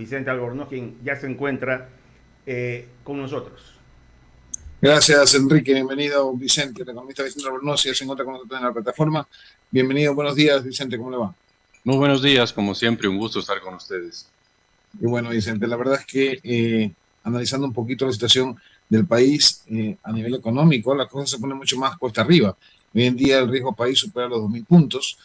Vicente Albornoz, quien ya se encuentra con nosotros. Gracias, Enrique. Bienvenido, Vicente, el economista Vicente Albornoz, ya se encuentra con nosotros en la plataforma. Bienvenido, buenos días, Vicente, ¿cómo le va? Muy buenos días, como siempre, un gusto estar con ustedes. Y bueno, Vicente, la verdad es que analizando un poquito la situación del país a nivel económico, la cosa se pone mucho más cuesta arriba. Hoy en día el riesgo país supera los 2.000 puntos.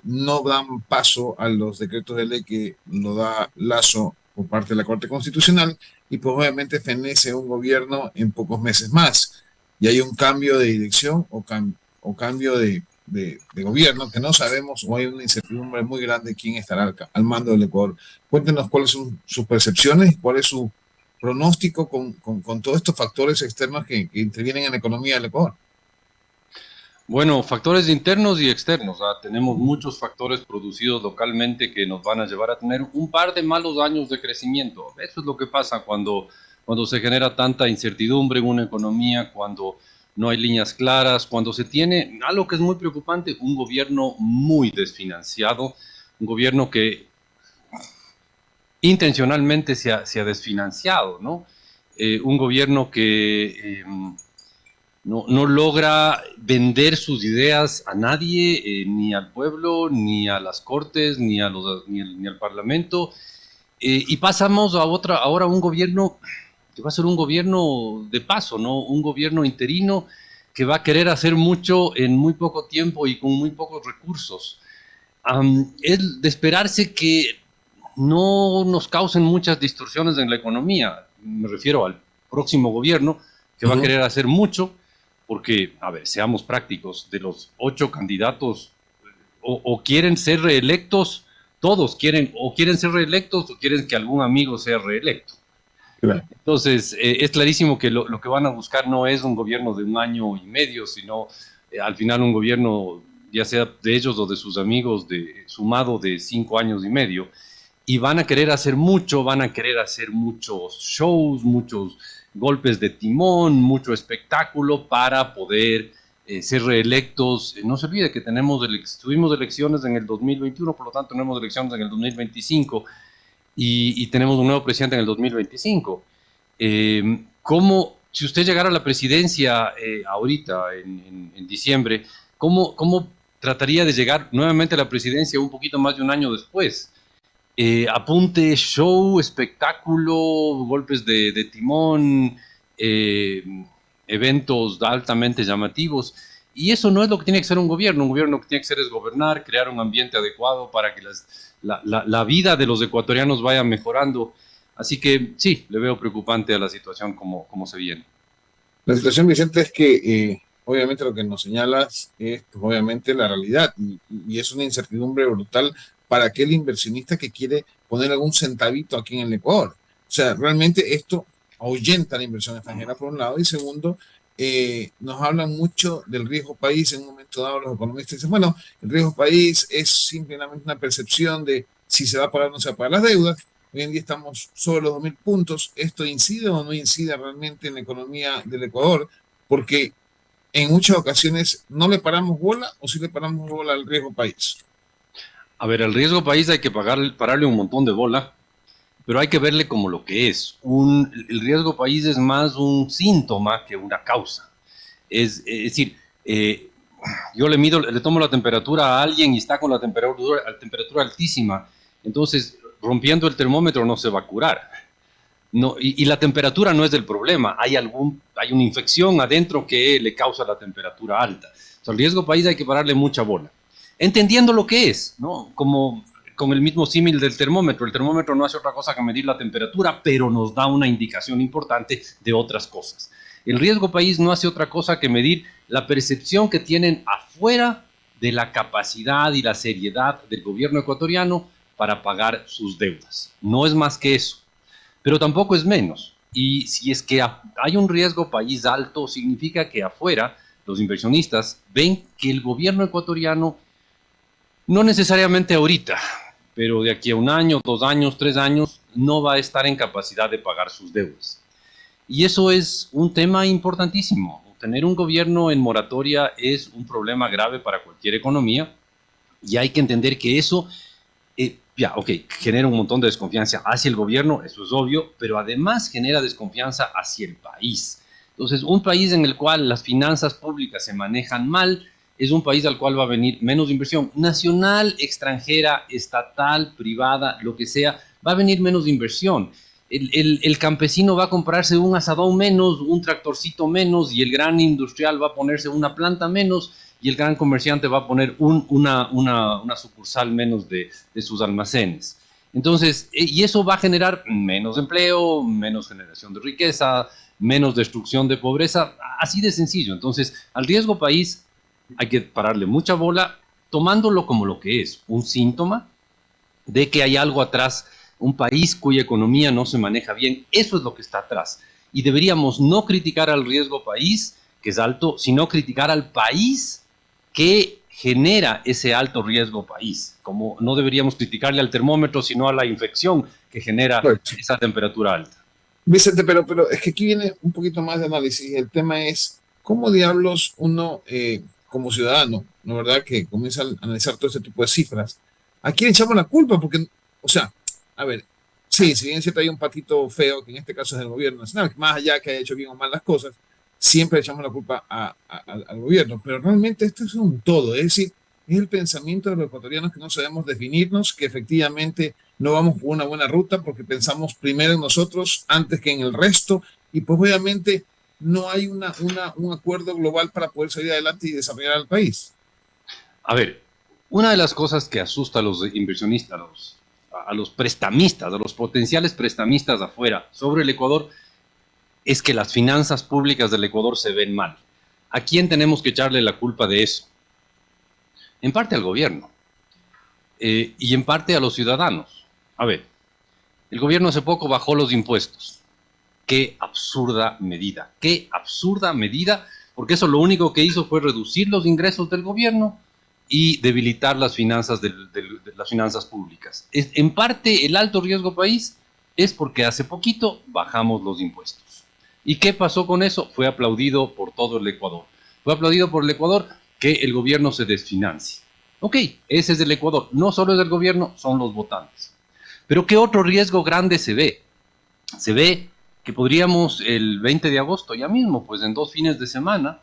No dan paso a los decretos de ley que lo da Lazo por parte de la Corte Constitucional y pues obviamente fenece un gobierno en pocos meses más. Y hay un cambio de dirección o cambio de gobierno que no sabemos o hay una incertidumbre muy grande quién estará al mando del Ecuador. Cuéntenos cuáles son sus percepciones, cuál es su pronóstico con todos estos factores externos que intervienen en la economía del Ecuador. Bueno, factores internos y externos. Tenemos muchos factores producidos localmente que nos van a llevar a tener un par de malos años de crecimiento. Eso es lo que pasa cuando se genera tanta incertidumbre en una economía, cuando no hay líneas claras, cuando se tiene algo que es muy preocupante, un gobierno muy desfinanciado, un gobierno que intencionalmente se ha desfinanciado, ¿no? Un gobierno que no logra vender sus ideas a nadie, ni al pueblo, ni a las cortes, ni al parlamento. Y pasamos ahora a un gobierno que va a ser un gobierno de paso, ¿no? Un gobierno interino que va a querer hacer mucho en muy poco tiempo y con muy pocos recursos. Es de esperarse que no nos causen muchas distorsiones en la economía. Me refiero al próximo gobierno que va a querer hacer mucho, porque, a ver, seamos prácticos, de los 8 candidatos, o quieren ser reelectos, todos quieren, o quieren ser reelectos, o quieren que algún amigo sea reelecto. Claro. Entonces, es clarísimo que lo que van a buscar no es un gobierno de 1 año y medio, sino al final un gobierno, ya sea de ellos o de sus amigos, sumado de 5 años y medio, y van a querer hacer mucho, van a querer hacer muchos shows, muchos golpes de timón, mucho espectáculo para poder ser reelectos. No se olvide que tuvimos elecciones en el 2021, por lo tanto tenemos elecciones en el 2025 y tenemos un nuevo presidente en el 2025. Si usted llegara a la presidencia ahorita, en diciembre, ¿cómo trataría de llegar nuevamente a la presidencia un poquito más de un año después? Apunte, show, espectáculo, golpes de timón, eh, eventos altamente llamativos. Y eso no es lo que tiene que ser un gobierno. Un gobierno lo que tiene que ser es gobernar, crear un ambiente adecuado para que la vida de los ecuatorianos vaya mejorando. Así que sí, le veo preocupante a la situación como se viene. La situación, Vicente, es que obviamente lo que nos señalas es pues, obviamente la realidad y es una incertidumbre brutal para aquel inversionista que quiere poner algún centavito aquí en el Ecuador. O sea, realmente esto ahuyenta la inversión extranjera por un lado y segundo, nos hablan mucho del riesgo país. En un momento dado los economistas dicen, bueno, el riesgo país es simplemente una percepción de si se va a pagar o no se va a pagar las deudas. Hoy en día estamos sobre los 2.000 puntos. ¿Esto incide o no incide realmente en la economía del Ecuador? Porque en muchas ocasiones no le paramos bola o sí le paramos bola al riesgo país. A ver, al riesgo país hay que pararle un montón de bola, pero hay que verle como lo que es. El riesgo país es más un síntoma que una causa. Es decir, yo le tomo la temperatura a alguien y está con la temperatura altísima, entonces rompiendo el termómetro no se va a curar. No, y la temperatura no es el problema, hay una infección adentro que le causa la temperatura alta. O sea, el riesgo país hay que pararle mucha bola, entendiendo lo que es, ¿no? Como con el mismo símil del termómetro. El termómetro no hace otra cosa que medir la temperatura, pero nos da una indicación importante de otras cosas. El riesgo país no hace otra cosa que medir la percepción que tienen afuera de la capacidad y la seriedad del gobierno ecuatoriano para pagar sus deudas. No es más que eso, pero tampoco es menos. Y si es que hay un riesgo país alto, significa que afuera los inversionistas ven que el gobierno ecuatoriano, no necesariamente ahorita, pero de aquí a 1 año, 2 años, 3 años, no va a estar en capacidad de pagar sus deudas. Y eso es un tema importantísimo. Tener un gobierno en moratoria es un problema grave para cualquier economía y hay que entender que eso ya, ok, genera un montón de desconfianza hacia el gobierno, eso es obvio, pero además genera desconfianza hacia el país. Entonces, un país en el cual las finanzas públicas se manejan mal es un país al cual va a venir menos inversión nacional, extranjera, estatal, privada, lo que sea, va a venir menos inversión. El campesino va a comprarse un asadón menos, un tractorcito menos, y el gran industrial va a ponerse una planta menos, y el gran comerciante va a poner una sucursal menos de sus almacenes. Entonces, y eso va a generar menos empleo, menos generación de riqueza, menos destrucción de pobreza, así de sencillo. Entonces, al riesgo país hay que pararle mucha bola, tomándolo como lo que es, un síntoma de que hay algo atrás, un país cuya economía no se maneja bien, eso es lo que está atrás. Y deberíamos no criticar al riesgo país, que es alto, sino criticar al país que genera ese alto riesgo país. Como no deberíamos criticarle al termómetro, sino a la infección que genera esa temperatura alta. Vicente, pero es que aquí viene un poquito más de análisis. El tema es cómo diablos uno, como ciudadano, ¿no verdad?, que comienza a analizar todo este tipo de cifras, ¿a quién echamos la culpa? Porque, o sea, a ver, sí, si bien es cierto hay un patito feo, que en este caso es el gobierno nacional, más allá que haya hecho bien o mal las cosas, siempre echamos la culpa al gobierno, pero realmente esto es un todo, es decir, es el pensamiento de los ecuatorianos que no sabemos definirnos, que efectivamente no vamos por una buena ruta porque pensamos primero en nosotros antes que en el resto, y pues obviamente no hay un acuerdo global para poder salir adelante y desarrollar al país. A ver, una de las cosas que asusta a los inversionistas, a los prestamistas, a los potenciales prestamistas afuera sobre el Ecuador, es que las finanzas públicas del Ecuador se ven mal. ¿A quién tenemos que echarle la culpa de eso? En parte al gobierno y en parte a los ciudadanos. A ver, el gobierno hace poco bajó los impuestos. Qué absurda medida, porque eso lo único que hizo fue reducir los ingresos del gobierno y debilitar las finanzas, de las finanzas públicas. En parte, el alto riesgo país es porque hace poquito bajamos los impuestos. ¿Y qué pasó con eso? Fue aplaudido por todo el Ecuador. Fue aplaudido por el Ecuador que el gobierno se desfinancie. Ok, ese es el Ecuador. No solo es el gobierno, son los votantes. Pero ¿qué otro riesgo grande se ve? Se ve que podríamos el 20 de agosto, ya mismo, pues en 2 fines de semana,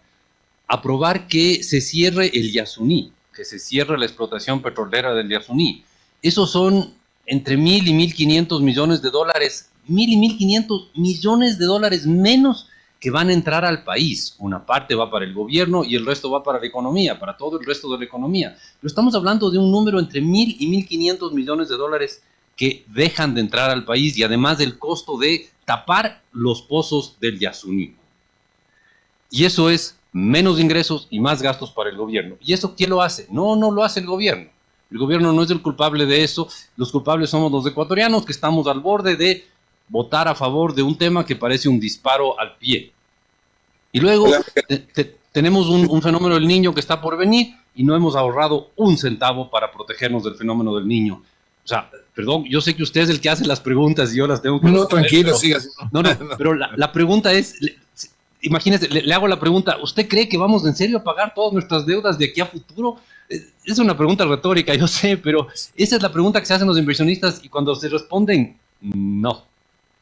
aprobar que se cierre el Yasuní, que se cierre la explotación petrolera del Yasuní. Esos son entre 1.000 y 1.500 millones de dólares, 1.000 y 1.500 millones de dólares menos que van a entrar al país. Una parte va para el gobierno y el resto va para la economía, para todo el resto de la economía. Pero estamos hablando de un número entre 1.000 y 1.500 millones de dólares que dejan de entrar al país, y además del costo de tapar los pozos del Yasuní. Y eso es menos ingresos y más gastos para el gobierno. ¿Y eso quién lo hace? No lo hace el gobierno. El gobierno no es el culpable de eso. Los culpables somos los ecuatorianos, que estamos al borde de votar a favor de un tema que parece un disparo al pie. Y luego tenemos un fenómeno del Niño que está por venir y no hemos ahorrado un centavo para protegernos del fenómeno del Niño. O sea, perdón, yo sé que usted es el que hace las preguntas y yo las tengo que... No, tranquilo, siga. No, pero la pregunta es, imagínese, le hago la pregunta, ¿usted cree que vamos en serio a pagar todas nuestras deudas de aquí a futuro? Es una pregunta retórica, yo sé, pero esa es la pregunta que se hacen los inversionistas, y cuando se responden, no,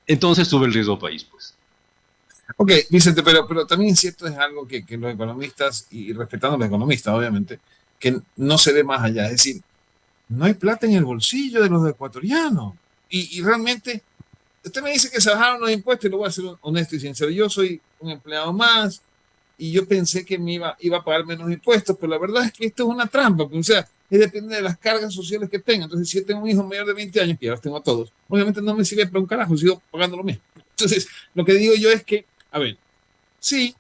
entonces sube el riesgo país, pues. Ok, Vicente, pero también es cierto, es algo que los economistas, y respetando a los economistas, obviamente, que no se ve más allá, es decir, no hay plata en el bolsillo de los ecuatorianos. Y realmente, usted me dice que se bajaron los impuestos, y lo voy a ser honesto y sincero. Yo soy un empleado más y yo pensé que me iba a pagar menos impuestos, pero la verdad es que esto es una trampa. O sea, depende de las cargas sociales que tenga. Entonces, si yo tengo un hijo mayor de 20 años, que ya los tengo a todos, obviamente no me sirve para un carajo, sigo pagando lo mismo. Entonces, lo que digo yo es que, a ver, sí,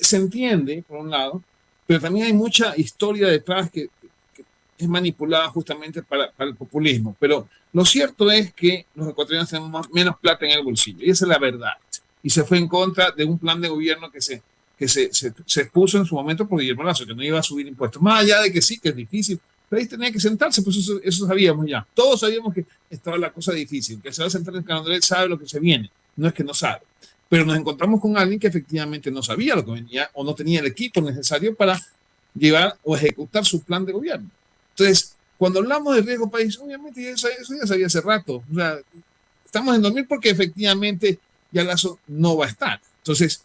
se entiende, por un lado, pero también hay mucha historia detrás que es manipulada justamente para el populismo. Pero lo cierto es que los ecuatorianos tenemos menos plata en el bolsillo, y esa es la verdad. Y se fue en contra de un plan de gobierno que se expuso en su momento por Guillermo Lasso, que no iba a subir impuestos. Más allá de que sí, que es difícil, pero ahí tenía que sentarse, pues eso sabíamos ya. Todos sabíamos que estaba la cosa difícil, que se va a sentar en Canadá, sabe lo que se viene, no es que no sabe. Pero nos encontramos con alguien que efectivamente no sabía lo que venía o no tenía el equipo necesario para llevar o ejecutar su plan de gobierno. Entonces, cuando hablamos de riesgo país, obviamente eso ya sabía hace rato. O sea, estamos en 2000 porque efectivamente ya Lazo no va a estar. Entonces,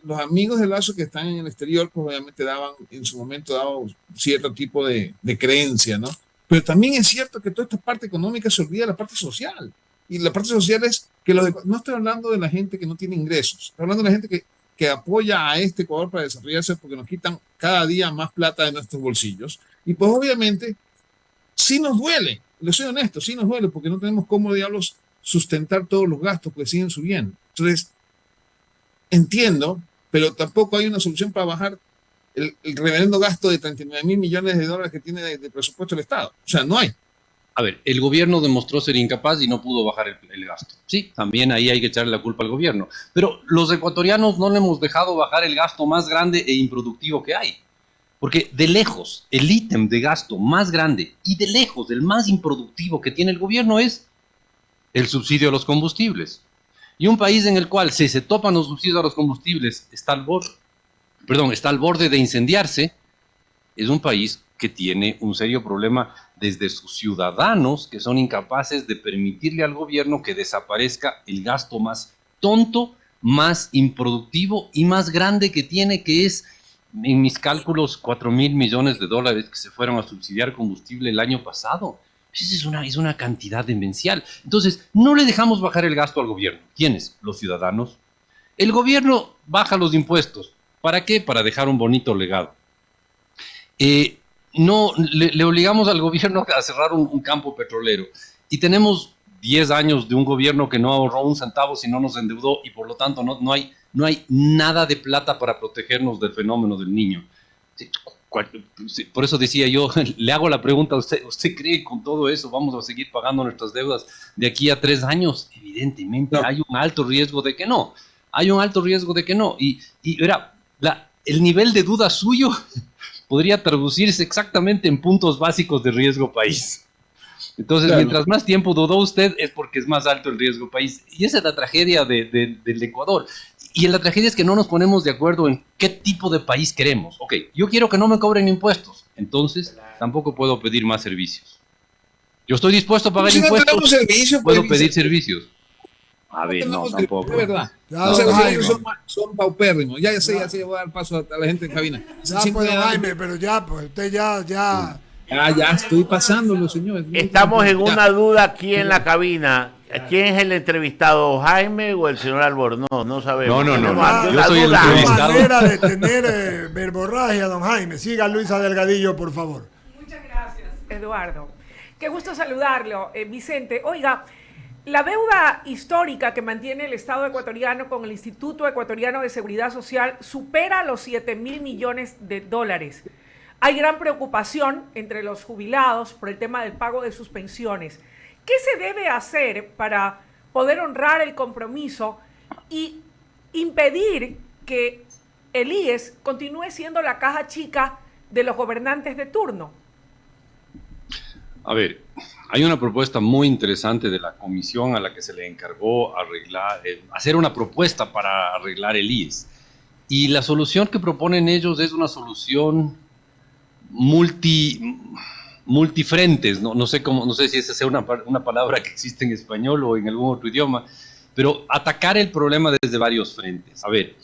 los amigos de Lazo que están en el exterior, pues obviamente en su momento daban cierto tipo de creencia, ¿no? Pero también es cierto que toda esta parte económica se olvida de la parte social. Y la parte social es que no estoy hablando de la gente que no tiene ingresos, estoy hablando de la gente que apoya a este Ecuador para desarrollarse porque nos quitan cada día más plata de nuestros bolsillos. Y pues obviamente sí nos duele, les soy honesto, sí nos duele porque no tenemos cómo, diablos, sustentar todos los gastos que siguen subiendo. Entonces, entiendo, pero tampoco hay una solución para bajar el reverendo gasto de 39.000 millones de dólares que tiene de presupuesto el Estado. O sea, no hay. A ver, el gobierno demostró ser incapaz y no pudo bajar el gasto. Sí, también ahí hay que echarle la culpa al gobierno. Pero los ecuatorianos no le hemos dejado bajar el gasto más grande e improductivo que hay. Porque de lejos, el ítem de gasto más grande y de lejos el más improductivo que tiene el gobierno es el subsidio a los combustibles. Y un país en el cual, si se topan los subsidios a los combustibles, está al borde de incendiarse, es un país que tiene un serio problema desde sus ciudadanos, que son incapaces de permitirle al gobierno que desaparezca el gasto más tonto, más improductivo y más grande que tiene, que es, en mis cálculos, 4.000 millones de dólares que se fueron a subsidiar combustible el año pasado. Esa es una cantidad demencial. Entonces, no le dejamos bajar el gasto al gobierno. ¿Quiénes? Los ciudadanos. El gobierno baja los impuestos. ¿Para qué? Para dejar un bonito legado. No le obligamos al gobierno a cerrar un campo petrolero y tenemos 10 años de un gobierno que no ahorró un centavo, sino nos endeudó, y por lo tanto no hay nada de plata para protegernos del fenómeno del Niño. Por eso decía yo, le hago la pregunta a usted: ¿usted cree que con todo eso vamos a seguir pagando nuestras deudas de aquí a 3 años? Evidentemente no. Hay un alto riesgo de que no. Y verá, el nivel de duda suyo podría traducirse exactamente en puntos básicos de riesgo país. Entonces, claro, mientras más tiempo dudó usted, es porque es más alto el riesgo país. Y esa es la tragedia del Ecuador. Y la tragedia es que no nos ponemos de acuerdo en qué tipo de país queremos. Ok, yo quiero que no me cobren impuestos, entonces tampoco puedo pedir más servicios. Yo estoy dispuesto a pagar impuestos, puedo pedir servicios. A ver, no, tampoco. Es verdad. Ya, los son paupérrimos. Ya sé, voy a dar paso a la gente en cabina. Ya, pues, Jaime, pero ya, pues, usted ya. Ya estoy pasándolo, señor. Estamos en una duda aquí en la cabina. ¿Quién es el entrevistado, Jaime o el señor Albornoz? No sabemos. No. Yo soy el entrevistado. Manera de tener verborragia, don Jaime. Siga Luisa Delgadillo, por favor. Muchas gracias, Eduardo. Qué gusto saludarlo, Vicente. Oiga, la deuda histórica que mantiene el Estado ecuatoriano con el Instituto Ecuatoriano de Seguridad Social supera los 7.000 millones de dólares. Hay gran preocupación entre los jubilados por el tema del pago de sus pensiones. ¿Qué se debe hacer para poder honrar el compromiso y impedir que el IES continúe siendo la caja chica de los gobernantes de turno? A ver, hay una propuesta muy interesante de la comisión a la que se le encargó hacer una propuesta para arreglar el IES. Y la solución que proponen ellos es una solución multifrentes, no sé si esa sea una palabra que existe en español o en algún otro idioma, pero atacar el problema desde varios frentes. A ver,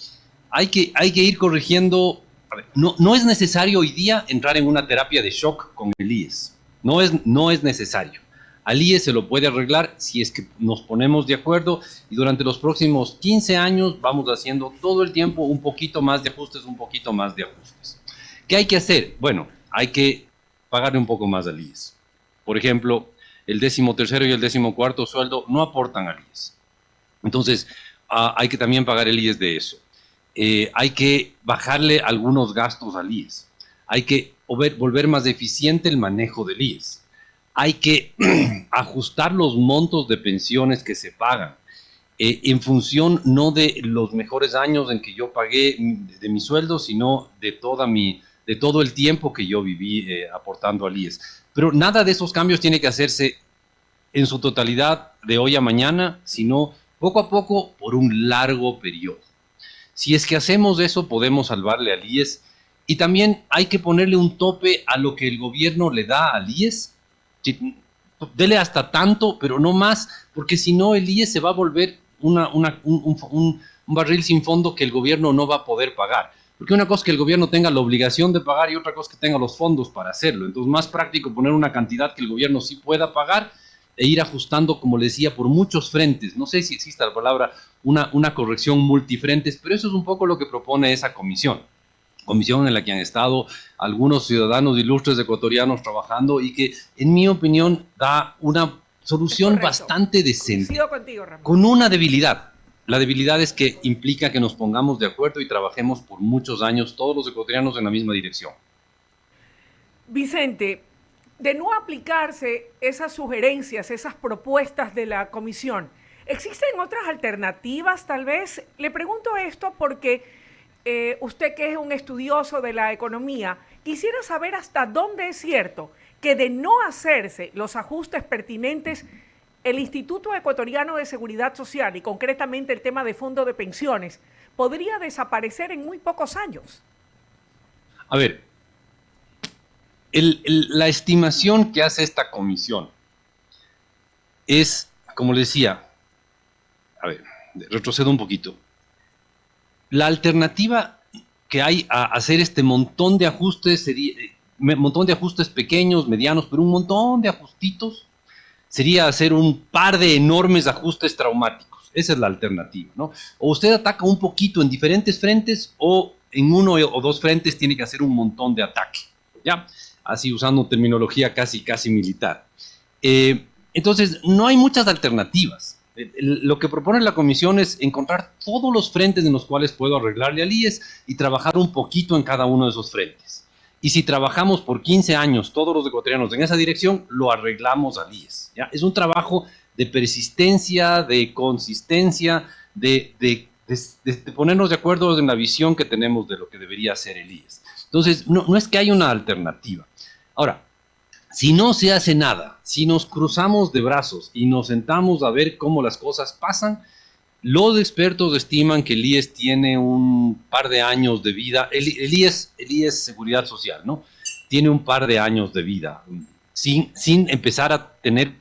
hay que ir corrigiendo. A ver, no es necesario hoy día entrar en una terapia de shock con el IES. No es necesario. Al IES se lo puede arreglar si es que nos ponemos de acuerdo, y durante los próximos 15 años vamos haciendo todo el tiempo un poquito más de ajustes. ¿Qué hay que hacer? Bueno, hay que pagarle un poco más al IES. Por ejemplo, el 13º y el 14º sueldo no aportan al IES. Entonces, hay que también pagar el IES de eso. Hay que bajarle algunos gastos al IES. Hay que volver más eficiente el manejo del IES. Hay que ajustar los montos de pensiones que se pagan en función no de los mejores años en que yo pagué de mi sueldo, sino de todo el tiempo que yo viví aportando al IES. Pero nada de esos cambios tiene que hacerse en su totalidad de hoy a mañana, sino poco a poco por un largo periodo. Si es que hacemos eso, podemos salvarle al IES. Y también hay que ponerle un tope a lo que el gobierno le da al IES Dele hasta tanto, pero no más, porque si no el IES se va a volver un barril sin fondo que el gobierno no va a poder pagar. Porque una cosa es que el gobierno tenga la obligación de pagar y otra cosa es que tenga los fondos para hacerlo. Entonces, más práctico poner una cantidad que el gobierno sí pueda pagar e ir ajustando, como le decía, por muchos frentes. No sé si existe la palabra una corrección multifrentes, pero eso es un poco lo que propone esa comisión en la que han estado algunos ciudadanos ilustres ecuatorianos trabajando y que, en mi opinión, da una solución bastante decente. Coincido contigo, Ramón. Con una debilidad. La debilidad es que implica que nos pongamos de acuerdo y trabajemos por muchos años todos los ecuatorianos en la misma dirección. Vicente, de no aplicarse esas sugerencias, esas propuestas de la comisión, ¿existen otras alternativas tal vez? Le pregunto esto porque usted, que es un estudioso de la economía, quisiera saber hasta dónde es cierto que, de no hacerse los ajustes pertinentes, el Instituto Ecuatoriano de Seguridad Social, y concretamente el tema de fondo de pensiones, podría desaparecer en muy pocos años. A ver, la estimación que hace esta comisión es, como le decía, a ver, retrocedo un poquito. La alternativa que hay a hacer este montón de ajustes sería, montón de ajustes pequeños, medianos, pero un montón de ajustitos, sería hacer un par de enormes ajustes traumáticos. Esa es la alternativa, ¿no? O usted ataca un poquito en diferentes frentes, o en uno o dos frentes tiene que hacer un montón de ataque, ¿ya? Así, usando terminología casi militar. Entonces, no hay muchas alternativas. Lo que propone la comisión es encontrar todos los frentes en los cuales puedo arreglarle al IES y trabajar un poquito en cada uno de esos frentes. Y si trabajamos por 15 años todos los ecuatorianos en esa dirección, lo arreglamos al IES, ¿ya? Es un trabajo de persistencia, de consistencia, de ponernos de acuerdo en la visión que tenemos de lo que debería ser el IES. Entonces, no es que haya una alternativa. Ahora, si no se hace nada, si nos cruzamos de brazos y nos sentamos a ver cómo las cosas pasan, los expertos estiman que el IES tiene un par de años de vida. El IES Seguridad Social, ¿no? Tiene un par de años de vida, sin empezar a tener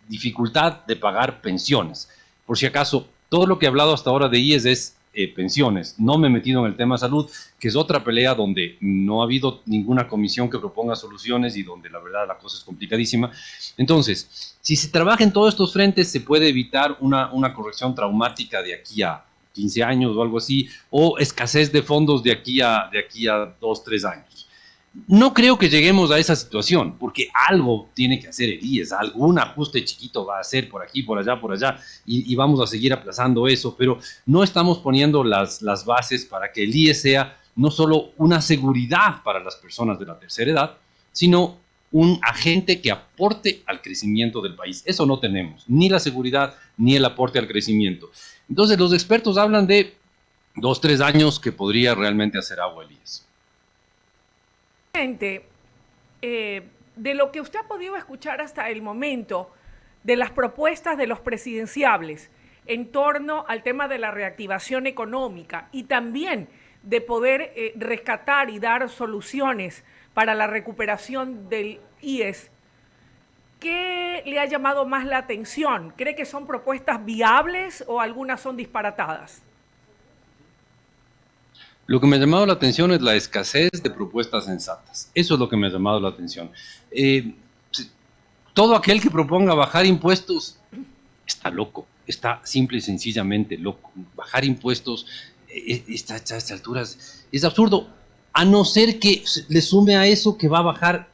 dificultad de pagar pensiones. Por si acaso, todo lo que he hablado hasta ahora de IES es pensiones. No me he metido en el tema salud, que es otra pelea donde no ha habido ninguna comisión que proponga soluciones y donde la verdad la cosa es complicadísima. Entonces, si se trabaja en todos estos frentes, se puede evitar una corrección traumática de aquí a 15 años o algo así, o escasez de fondos de aquí a 2, 3 años. No creo que lleguemos a esa situación, porque algo tiene que hacer el IES, algún ajuste chiquito va a hacer por aquí, por allá, y vamos a seguir aplazando eso, pero no estamos poniendo las bases para que el IES sea no solo una seguridad para las personas de la tercera edad, sino un agente que aporte al crecimiento del país. Eso no tenemos, ni la seguridad, ni el aporte al crecimiento. Entonces, los expertos hablan de 2, 3 años que podría realmente hacer agua el IES. De lo que usted ha podido escuchar hasta el momento, de las propuestas de los presidenciables en torno al tema de la reactivación económica y también de poder rescatar y dar soluciones para la recuperación del IES, ¿qué le ha llamado más la atención? ¿Cree que son propuestas viables o algunas son disparatadas? Lo que me ha llamado la atención es la escasez de propuestas sensatas. Eso es lo que me ha llamado la atención. Todo aquel que proponga bajar impuestos está loco, está simple y sencillamente loco. Bajar impuestos a estas alturas es absurdo, a no ser que le sume a eso que va a bajar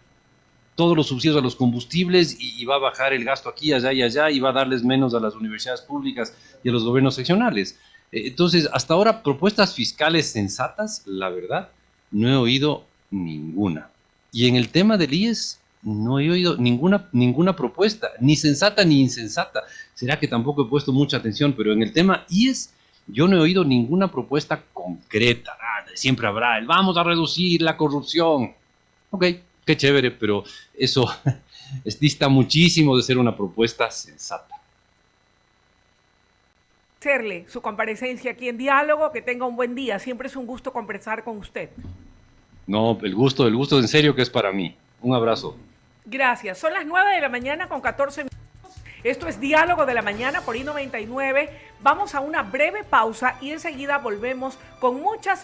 todos los subsidios a los combustibles y va a bajar el gasto aquí, allá y allá, y va a darles menos a las universidades públicas y a los gobiernos seccionales. Entonces, hasta ahora, propuestas fiscales sensatas, la verdad, no he oído ninguna. Y en el tema del IES, no he oído ninguna propuesta, ni sensata ni insensata. Será que tampoco he puesto mucha atención, pero en el tema IES, yo no he oído ninguna propuesta concreta. Siempre habrá el vamos a reducir la corrupción. Ok, qué chévere, pero eso dista muchísimo de ser una propuesta sensata. Hacerle su comparecencia aquí en Diálogo, que tenga un buen día. Siempre es un gusto conversar con usted. No, el gusto en serio que es para mí. Un abrazo. Gracias. Son las 9 de la mañana con 14 minutos. Esto es Diálogo de la Mañana por I99. Vamos a una breve pausa y enseguida volvemos con muchas